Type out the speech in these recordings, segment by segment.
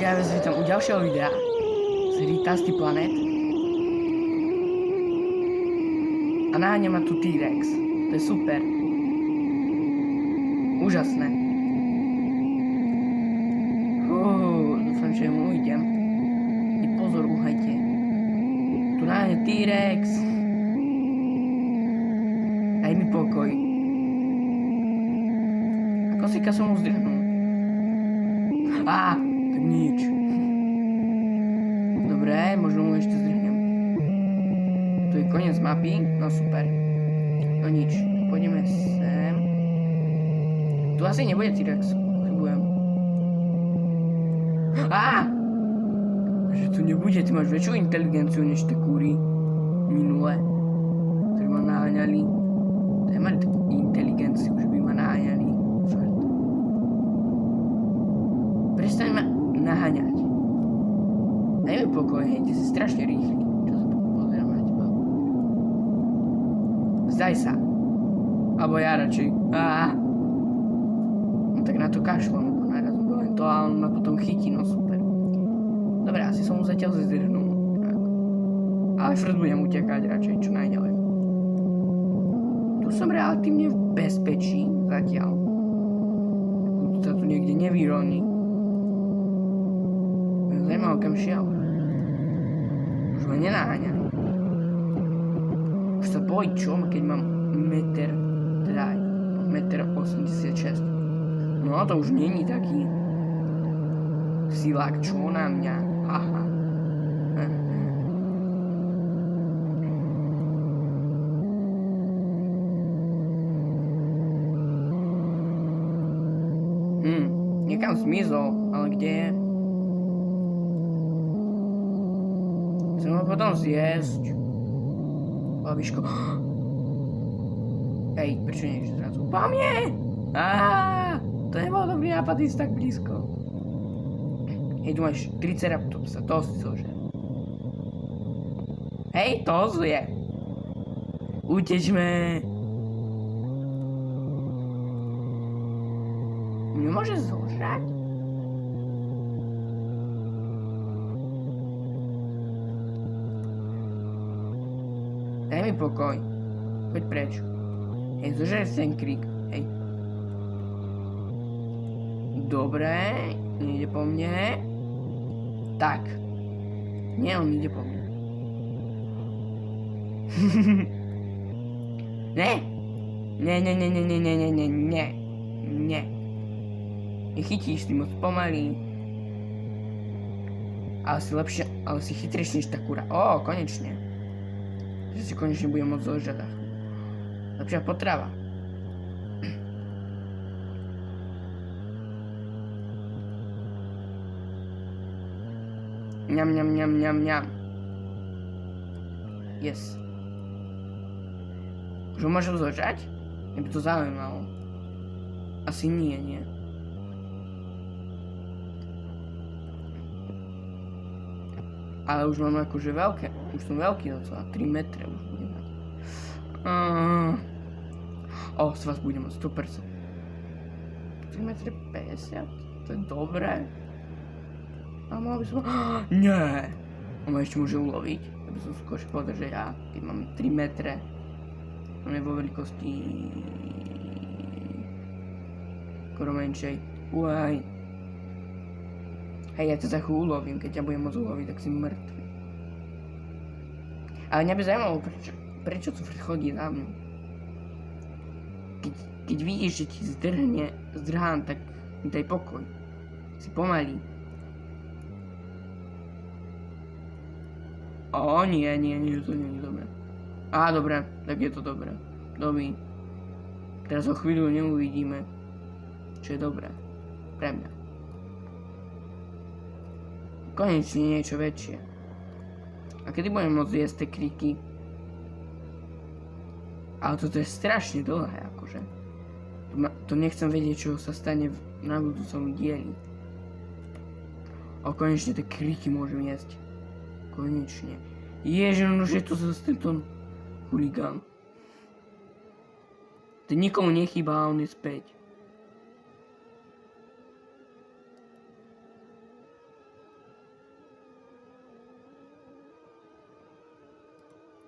Ja vás vítam u ďalšieho videa z hry Tasty Planet. A naháňa ma tu T-Rex. To je super. Úžasné. Dúfam, že mu ujdem. I pozor, uhajte. Tu naháňa T-Rex. Daj mi pokoj. A kosíka som mu zdrhnul. Tak nič. Dobre, možno mu ešte zdrhnem. Tu je koniec mapy, no super. No nič, pôjdeme sem. Tu asi nebude T-Rex, chybujem. Že tu nebude, ty máš väčšiu inteligenciu než tie kúry minule, ktorí ma naháňali. To nemali takú inteligenciu, že by ma naháňali. Prestaň ma naháňať. Daj mi pokoj, hej, ty si strašne rýchly. Čo sa tu pozerám na teba? Vzdaj sa. Alebo ja radšej. No tak na to kašlom, ako narazím len to a on ma potom chytí, no super. Dobre, asi som mu zatiaľ zdrhnul. Ale furt budem utekať radšej, čo najďalej. Tu som relatívne v bezpečí zatiaľ. Tu sa tu niekde nevyroní. Zajímavé, kam šiel. Už ma nenáháňa. Už sa bojí, čo? Keď mám meter, teda aj 1,86 m. No to už není taký silák, čo na mňa. Aha. Niekam zmizol, ale kde je? Chcem ho potom zjesť. Babiško. Hej, prečo nie ešte zrazu? Po mne! To nebol dobrý nápad ísť tak blízko. Hej, tu máš Triceratopsa, to si zožer. Hej, to je. Utečme. Nemôže zožrať? Daj mi pokoj. Poď preč. Hej, zožer ten krík. Hej. Dobre, nejde po mne. Tak. Nie, on ide po mne. Ne. Nie. Nechytíš, ty moc pomalý. Ale si lepšie, ale si chytrejší než tá kura. Konečne. Že si konečne budem môcť zožrať. Lepšia potrava. Ňam. Yes. Už ho môžem zožrať? Mňa by to zaujímalo. Asi nie. Ale už mám akože veľké, už som veľký docela, 3 metre už budem mať. Z vás budem mať 100%. 3 metre 50, to je dobré. A mal by som... Nie! On ma ešte môže uloviť, ja by som skôr povedal, že ja, keď mám 3 metre, on je vo veľkosti... skoro menšej. Uaj. Hej, ja to za chvíľu ulovím, keď ťa budem môcť uloviť, tak si mŕtvy. Ale mňa by zaujímalo, prečo to chodí na mňu. Keď vidíš, že ti zdrhám, tak mi daj pokoj. Si pomalý. Nie, to nie je dobré. Dobre, tak je to dobré. Dobrý. Teraz o chvíľu neuvidíme, čo je dobré. Pre mňa. Konečne niečo väčšie. A kedy budem môcť jesť tie kriky? Ale toto je strašne dlhé, akože. To nechcem vedieť, čo sa stane na budúcom dieli. Konečne tie kriky môžem jesť. Konečne. Ježiš, je to zase tento huligán. To nikomu nechýba a on je späť.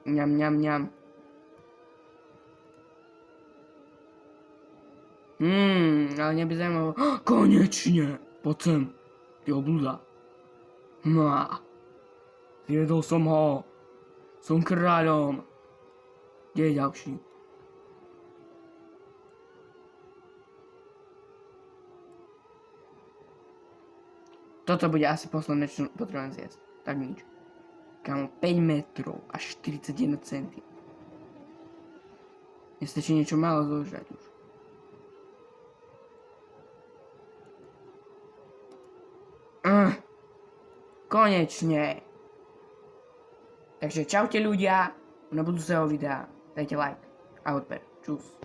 Ňam, ňam, ňam. Ale mňa by zaujímalo. Konečne! Poď sem. Ty obluda. Zjedol som ho. Som kráľom. Kde je ďalší? Toto bude asi posledné, čo potrebujem zjesť. Tak nič. Kámo, 5 metrov a 41 centy. Nestačí niečo málo zožrať už. Konečne. Takže čaute ľudia. Na budúceho videa dajte like a odber. Čus.